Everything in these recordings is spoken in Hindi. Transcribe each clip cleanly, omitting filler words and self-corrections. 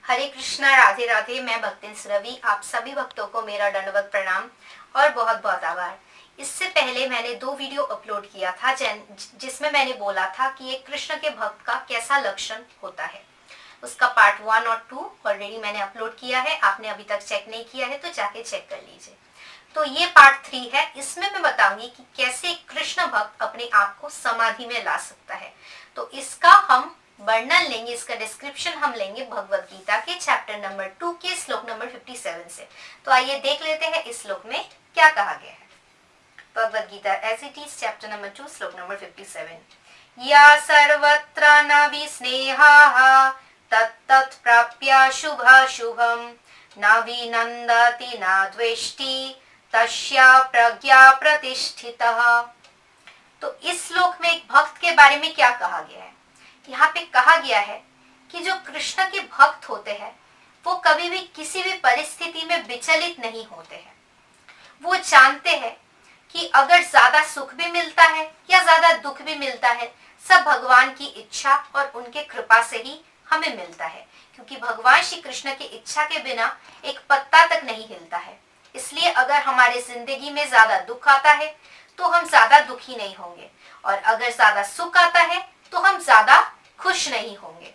हरे कृष्णा, राधे राधे। मैं भक्तिन सुरभि, आप सभी भक्तों को मेरा दंडवत प्रणाम और बहुत बहुत आभार। इससे पहले मैंने 2 वीडियो अपलोड किया था जिसमें मैंने बोला था कि एक कृष्ण के भक्त का कैसा लक्षण होता है। उसका पार्ट 1 और 2 ऑलरेडी मैंने अपलोड किया है। आपने अभी तक चेक नहीं किया है तो जाके चेक कर लीजिए। तो ये पार्ट 3 है। इसमें मैं बताऊंगी कि कैसे कृष्ण भक्त अपने आप को समाधि में ला सकता है। तो इसका हम वर्णन लेंगे, इसका डिस्क्रिप्शन हम लेंगे भगवत गीता के चैप्टर नंबर 2 के श्लोक नंबर 57 से। तो आइए देख लेते हैं इस श्लोक में क्या कहा गया है। Bhagavad Gita as it is, chapter number 2, श्लोक नंबर 57। या सर्वत्र न विस्नेहाः तत्तत् प्राप्य शुभाशुभम् न विनन्दति न द्वेष्टि तस्या प्रज्ञा प्रतिष्ठितः। तो इस श्लोक में एक भक्त के बारे में क्या कहा गया है। यहाँ पे कहा गया है कि जो कृष्ण के भक्त होते हैं वो कभी भी किसी भी परिस्थिति में विचलित नहीं होते हैं। वो जानते हैं कि अगर ज्यादा सुख भी मिलता है या ज्यादा दुख भी मिलता है, सब भगवान की इच्छा और उनके कृपा से ही हमें मिलता है, क्योंकि भगवान श्री कृष्ण की इच्छा के बिना एक पत्ता तक नहीं हिलता है। इसलिए अगर हमारे जिंदगी में ज्यादा दुख आता है तो हम ज्यादा दुखी नहीं होंगे, और अगर ज्यादा सुख आता है तो हम ज्यादा खुश नहीं होंगे।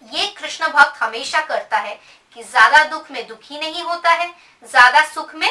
ये कृष्ण भक्त हमेशा करता है कि ज्यादा दुख में दुखी नहीं होता है, ज्यादा सुख में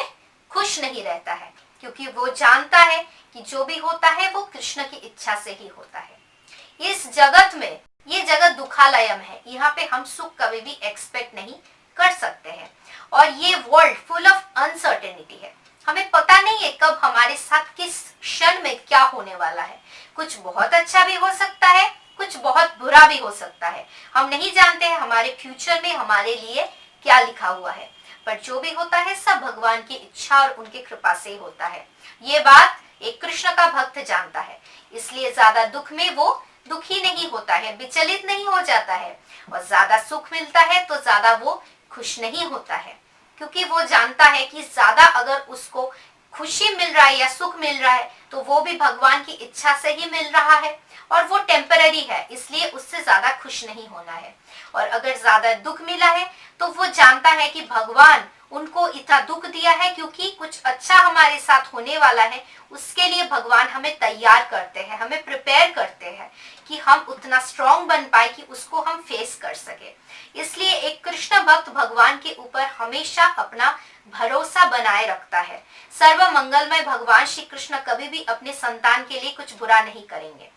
खुश नहीं रहता है, क्योंकि वो जानता है कि जो भी होता है वो कृष्ण की इच्छा से ही होता है। इस जगत में ये जगत दुखालयम है, यहाँ पे हम सुख कभी भी एक्सपेक्ट नहीं कर सकते हैं, और ये वर्ल्ड फुल ऑफ अनसर्टेनिटी है। हमें पता नहीं है कब हमारे साथ किस क्षण में क्या होने वाला है। कुछ बहुत अच्छा भी हो सकता है, कुछ बहुत बुरा भी हो सकता है। हम नहीं जानते हैं हमारे फ्यूचर में हमारे लिए क्या लिखा हुआ है, पर जो भी होता है सब भगवान की इच्छा और उनकी कृपा से होता है। ये बात एक कृष्ण का भक्त जानता है, इसलिए ज्यादा दुख में वो दुखी नहीं होता है, विचलित नहीं हो जाता है, और ज्यादा सुख मिलता है तो ज्यादा वो खुश नहीं होता है, क्योंकि वो जानता है कि ज्यादा अगर उसको खुशी मिल रहा है या सुख मिल रहा है तो वो भी भगवान की इच्छा से ही मिल रहा है, और वो टेम्पररी है, इसलिए उससे ज्यादा खुश नहीं होना है। और अगर ज्यादा दुख मिला है तो वो जानता है कि भगवान उनको इतना दुख दिया है क्योंकि कुछ अच्छा हमारे साथ होने वाला है। उसके लिए भगवान हमें तैयार करते हैं, हमें प्रिपेयर करते हैं कि हम उतना स्ट्रांग बन पाए कि उसको हम फेस कर सके। इसलिए एक कृष्ण भक्त भगवान के ऊपर हमेशा अपना भरोसा बनाए रखता है। सर्व मंगलमय भगवान श्री कृष्ण कभी भी अपने संतान के लिए कुछ बुरा नहीं करेंगे।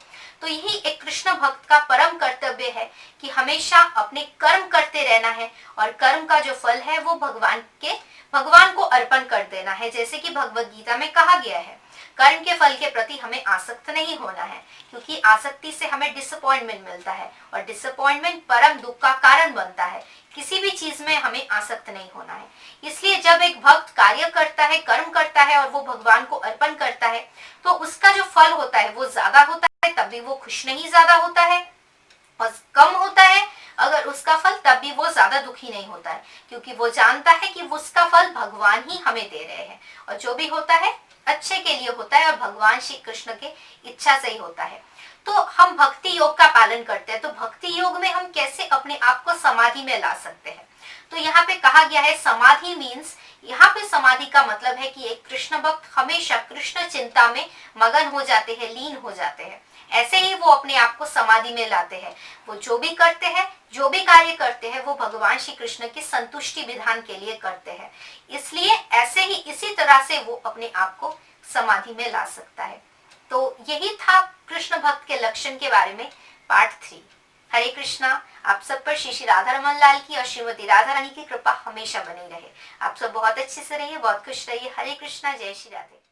तो यही एक कृष्ण भक्त का परम कर्तव्य है कि हमेशा अपने कर्म करते रहना है, और कर्म का जो फल है वो भगवान को अर्पण कर देना है। जैसे कि भगवत गीता में कहा गया है, कर्म के फल के प्रति हमें आसक्त नहीं होना है, क्योंकि आसक्ति से हमें डिसअपॉइंटमेंट मिलता है, और डिसअपॉइंटमेंट परम दुख का कारण बनता है। किसी भी चीज में हमें आसक्त नहीं होना है। इसलिए जब एक भक्त कार्य करता है, कर्म करता है और वो भगवान को अर्पण करता है, तो उसका जो फल होता है वो ज्यादा होता है, तब भी वो खुश नहीं ज्यादा होता है, और कम होता है अगर उसका फल, तब भी वो ज्यादा दुखी नहीं होता है, क्योंकि वो जानता है कि उसका फल भगवान ही हमें दे रहे हैं, और जो भी होता है अच्छे के लिए होता है और भगवान श्री कृष्ण के इच्छा से ही होता है। तो हम भक्ति योग का पालन करते हैं, तो भक्ति योग में हम कैसे अपने आप को समाधि में ला सकते हैं। तो यहाँ पे कहा गया है समाधि मीन्स, यहाँ पे समाधि का मतलब है कि एक कृष्ण भक्त हमेशा कृष्ण चिंता में मगन हो जाते हैं, लीन हो जाते हैं। ऐसे ही वो अपने आप को समाधि में लाते हैं। वो जो भी करते हैं, जो भी कार्य करते हैं, वो भगवान श्री कृष्ण की संतुष्टि विधान के लिए करते हैं। इसलिए ऐसे ही इसी तरह से वो अपने आप को समाधि में ला सकता है। तो यही था कृष्ण भक्त के लक्षण के बारे में पार्ट 3। हरे कृष्णा। आप सब पर श्री श्री राधा रमन लाल की और श्रीमती राधा रानी की कृपा हमेशा बनी रहे। आप सब बहुत अच्छे से रहिए, बहुत खुश रहिए। हरे कृष्णा, जय श्री राधे।